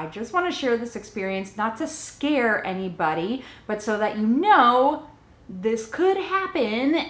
I just want to share this experience, not to scare anybody, but so that you know this could happen.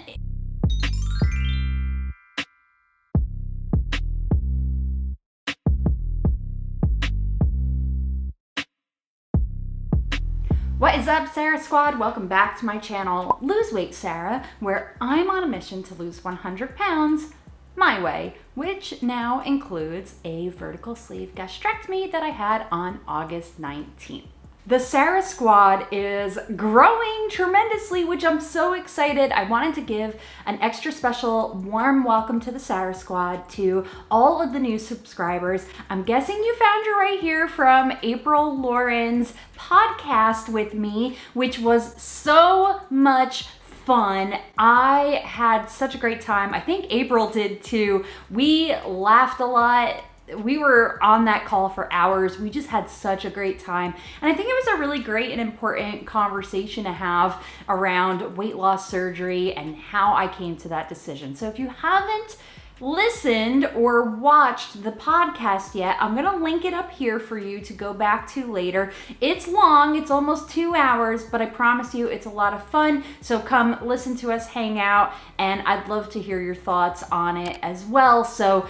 What is up, Sara Squad? Welcome back to my channel, Lose Weight Sara, where I'm on a mission to lose 100 pounds my way, which now includes a vertical sleeve gastrectomy that I had on August 19th. The Sara Squad is growing tremendously, which I'm so excited. I wanted to give an extra special warm welcome to the Sara Squad, to all of the new subscribers. I'm guessing you found your way here from April Lauren's podcast with me, which was so much fun. I had such a great time. I think April did too. We laughed a lot. We were on that call for hours. We just had such a great time. And I think it was a really great and important conversation to have around weight loss surgery and how I came to that decision. So if you haven't listened or watched the podcast yet, I'm gonna link it up here for you to go back to later. It's long, it's almost 2 hours, but I promise you it's a lot of fun. So come listen to us hang out, and I'd love to hear your thoughts on it as well. So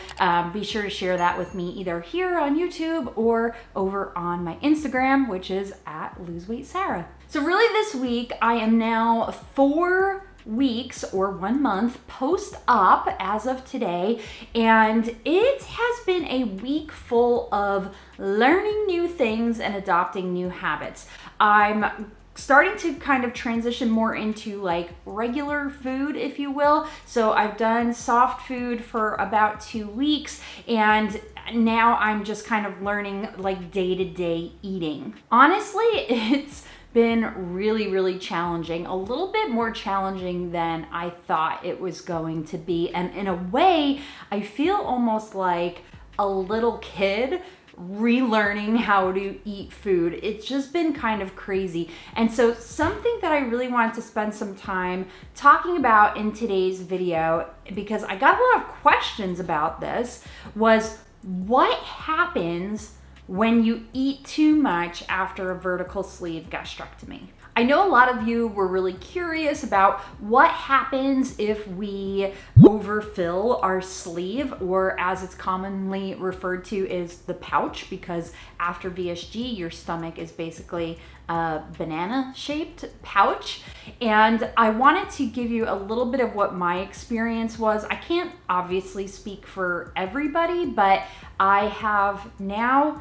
be sure to share that with me either here on YouTube or over on my Instagram, which is at Lose Weight Sara. So really this week I am now 4 weeks or 1 month post-op as of today, and it has been a week full of learning new things and adopting new habits. I'm starting to kind of transition more into like regular food, if you will. So I've done soft food for about 2 weeks, and now I'm just kind of learning like day-to-day eating. Honestly, it's been really challenging, a little bit more challenging than I thought it was going to be. And in a way, I feel almost like a little kid relearning how to eat food. It's just been kind of crazy. And so something that I really wanted to spend some time talking about in today's video, because I got a lot of questions about this, was what happens when you eat too much after a vertical sleeve gastrectomy. I know a lot of you were really curious about what happens if we overfill our sleeve, or as it's commonly referred to is the pouch, because after VSG, your stomach is basically a banana-shaped pouch. And I wanted to give you a little bit of what my experience was. I can't obviously speak for everybody, but I have now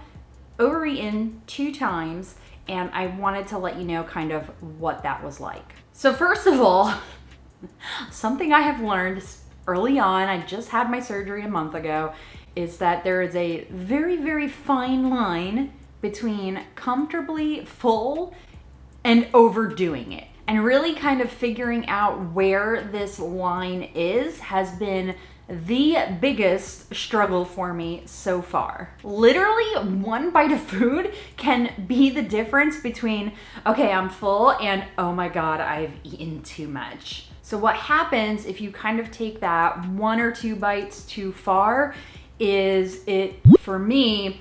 overeaten 2 times, and I wanted to let you know kind of what that was like. So first of all, something I have learned early on, I just had my surgery a month ago, is that there is a very fine line between comfortably full and overdoing it. And really kind of figuring out where this line is has been the biggest struggle for me so far. Literally 1 bite of food can be the difference between, okay, I'm full, and oh my God, I've eaten too much. So what happens if you kind of take that 1 or 2 bites too far is, it, for me,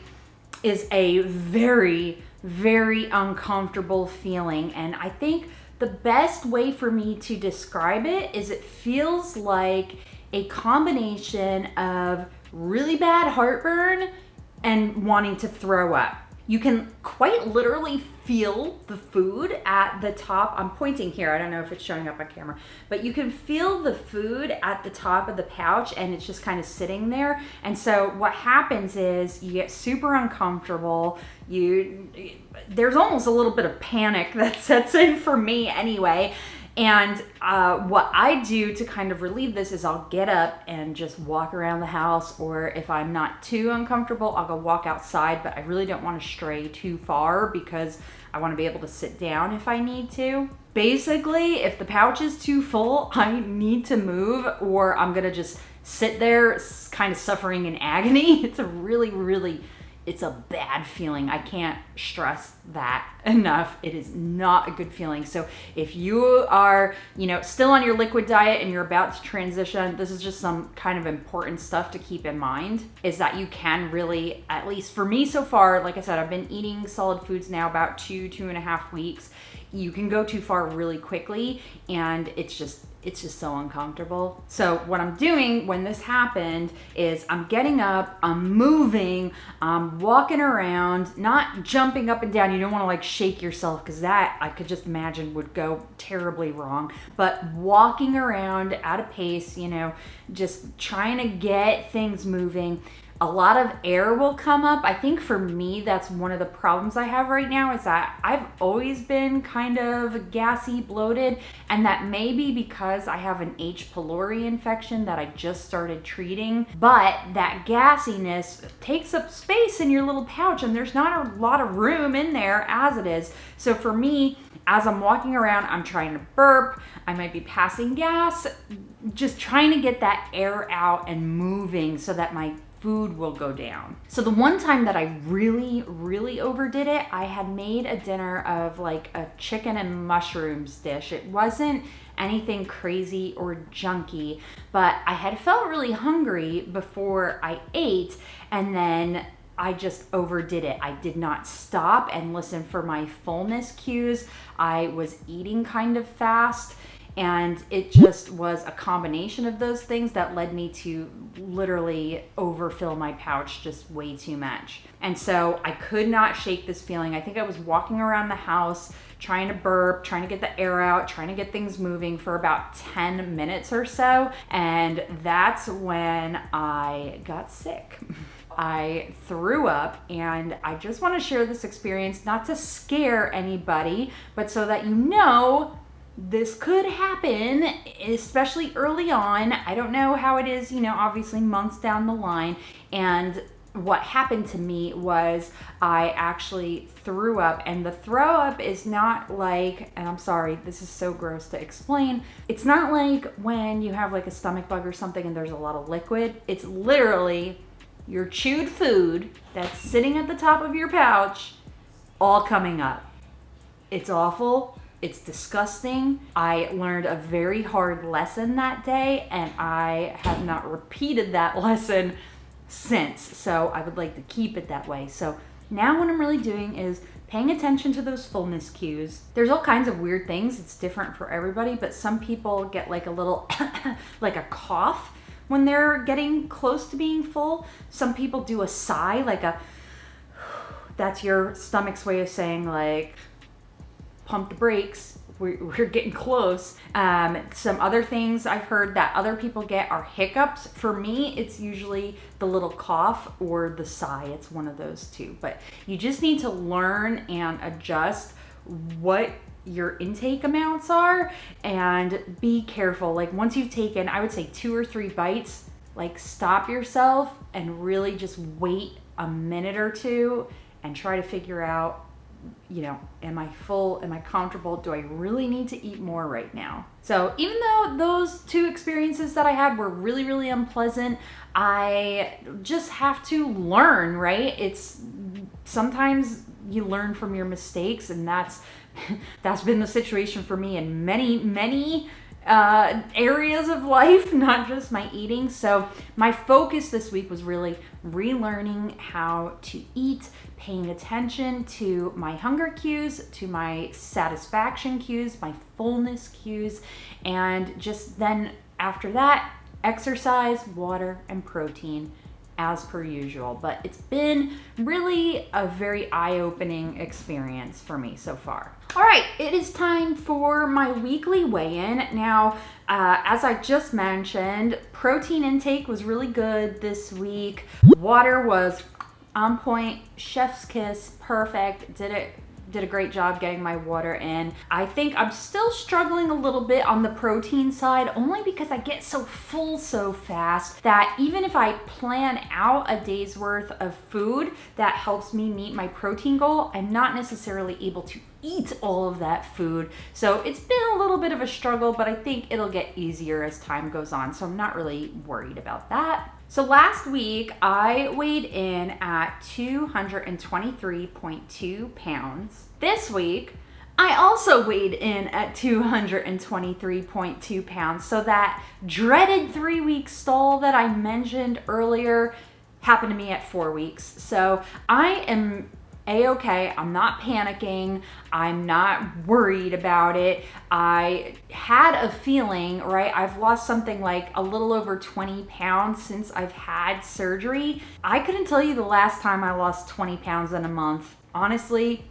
is a very uncomfortable feeling. And I think the best way for me to describe it is it feels like a combination of really bad heartburn and wanting to throw up. You can quite literally feel the food at the top. I'm pointing here, I don't know if it's showing up on camera, but you can feel the food at the top of the pouch, and it's just kind of sitting there. And so what happens is you get super uncomfortable. There's almost a little bit of panic that sets in for me anyway. And what I do to kind of relieve this is I'll get up and just walk around the house, or if I'm not too uncomfortable, I'll go walk outside, but I really don't want to stray too far because I want to be able to sit down if I need to. Basically, if the pouch is too full, I need to move, or I'm going to just sit there kind of suffering in agony. It's a really it's a bad feeling. I can't stress that enough. It is not a good feeling. So if you are, still on your liquid diet and you're about to transition, this is just some kind of important stuff to keep in mind, is that you can really, at least for me so far, like I said, I've been eating solid foods now about 2.5 weeks. You can go too far really quickly, and it's just so uncomfortable. So what I'm doing when this happened is I'm getting up, I'm moving, I'm walking around, not jumping up and down. You don't want to like shake yourself, because that I could just imagine would go terribly wrong. But walking around at a pace, just trying to get things moving. A lot of air will come up. I think for me, that's one of the problems I have right now, is that I've always been kind of gassy, bloated, and that may be because I have an H. pylori infection that I just started treating. But that gassiness takes up space in your little pouch, and there's not a lot of room in there as it is. So for me, as I'm walking around, I'm trying to burp, I might be passing gas, just trying to get that air out and moving so that my food will go down. So the one time that I really, really overdid it, I had made a dinner of like a chicken and mushrooms dish. It wasn't anything crazy or junky, but I had felt really hungry before I ate, and then I just overdid it. I did not stop and listen for my fullness cues. I was eating kind of fast, and it just was a combination of those things that led me to literally overfill my pouch just way too much. And so I could not shake this feeling. I think I was walking around the house trying to burp, trying to get the air out, trying to get things moving for about 10 minutes or so. And that's when I got sick. I threw up, and I just want to share this experience, not to scare anybody, but so that this could happen, especially early on. I don't know how it is, obviously months down the line. And what happened to me was I actually threw up, and the throw up is not like, and I'm sorry, this is so gross to explain. It's not like when you have like a stomach bug or something and there's a lot of liquid. It's literally your chewed food that's sitting at the top of your pouch all coming up. It's awful. It's disgusting. I learned a very hard lesson that day, and I have not repeated that lesson since. So I would like to keep it that way. So now what I'm really doing is paying attention to those fullness cues. There's all kinds of weird things. It's different for everybody, but some people get like a little, like a cough when they're getting close to being full. Some people do a sigh, like that's your stomach's way of saying like, pump the brakes, we're getting close. Some other things I've heard that other people get are hiccups. For me, it's usually the little cough or the sigh. It's one of those two. But you just need to learn and adjust what your intake amounts are, and be careful. Like once you've taken, I would say 2 or 3 bites, like stop yourself and really just wait a minute or two and try to figure out, am I full? Am I comfortable? Do I really need to eat more right now? So even though those 2 experiences that I had were really, really unpleasant, I just have to learn, right? It's sometimes you learn from your mistakes, and that's been the situation for me in many areas of life, not just my eating. So my focus this week was really relearning how to eat, paying attention to my hunger cues, to my satisfaction cues, my fullness cues, and just then after that, exercise, water, and protein as per usual. But it's been really a very eye-opening experience for me so far. All right, it is time for my weekly weigh-in. Now, as I just mentioned, protein intake was really good this week. Water was on point, chef's kiss, perfect. Did a great job getting my water in. I think I'm still struggling a little bit on the protein side, only because I get so full so fast that even if I plan out a day's worth of food that helps me meet my protein goal, I'm not necessarily able to eat all of that food. So it's been a little bit of a struggle, but I think it'll get easier as time goes on. So I'm not really worried about that. So last week I weighed in at 223.2 pounds. This week I also weighed in at 223.2 pounds. So that dreaded 3-week stall that I mentioned earlier happened to me at 4 weeks. So I am A-okay. I'm not panicking. I'm not worried about it. I had a feeling, right? I've lost something like a little over 20 pounds since I've had surgery. I couldn't tell you the last time I lost 20 pounds in a month. Honestly,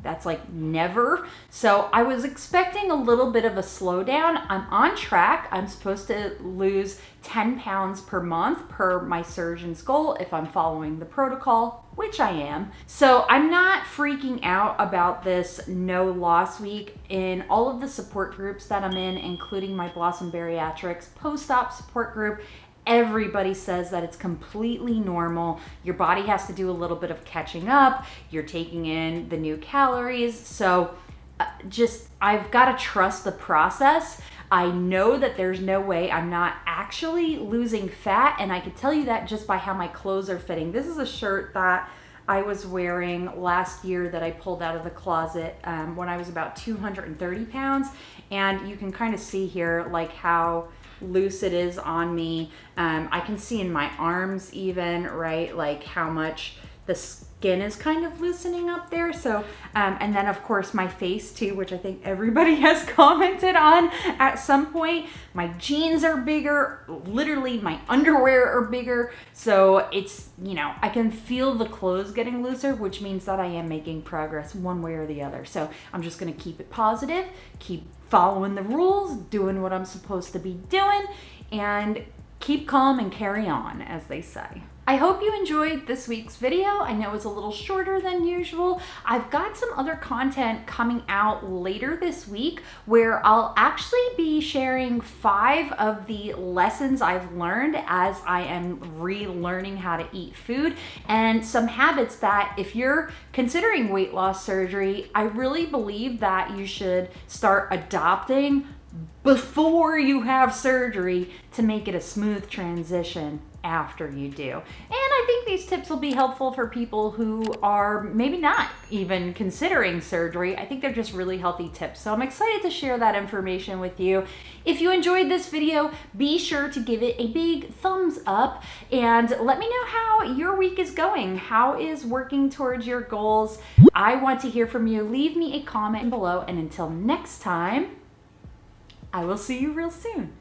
that's like never. So I was expecting a little bit of a slowdown. I'm on track. I'm supposed to lose 10 pounds per month per my surgeon's goal if I'm following the protocol, which I am. So I'm not freaking out about this no loss week. In all of the support groups that I'm in, including my Blossom Bariatrics post-op support group, everybody says that it's completely normal. Your body has to do a little bit of catching up. You're taking in the new calories. So I've got to trust the process. I know that there's no way I'm not actually losing fat, and I can tell you that just by how my clothes are fitting. This is a shirt that I was wearing last year that I pulled out of the closet when I was about 230 pounds. And you can kind of see here like how loose it is on me. I can see in my arms even, right, like how much the skin is kind of loosening up there. So and then of course my face too, which I think everybody has commented on at some point. My jeans are bigger, literally my underwear are bigger. So it's, you know, I can feel the clothes getting looser, which means that I am making progress one way or the other. So I'm just gonna keep it positive, keep following the rules, doing what I'm supposed to be doing, and keep calm and carry on, as they say. I hope you enjoyed this week's video. I know it's a little shorter than usual. I've got some other content coming out later this week where I'll actually be sharing 5 of the lessons I've learned as I am relearning how to eat food, and some habits that if you're considering weight loss surgery, I really believe that you should start adopting before you have surgery to make it a smooth transition after you do. And I think these tips will be helpful for people who are maybe not even considering surgery. I think they're just really healthy tips. So I'm excited to share that information with you. If you enjoyed this video, be sure to give it a big thumbs up and let me know how your week is going. How is working towards your goals? I want to hear from you. Leave me a comment below, and until next time, I will see you real soon.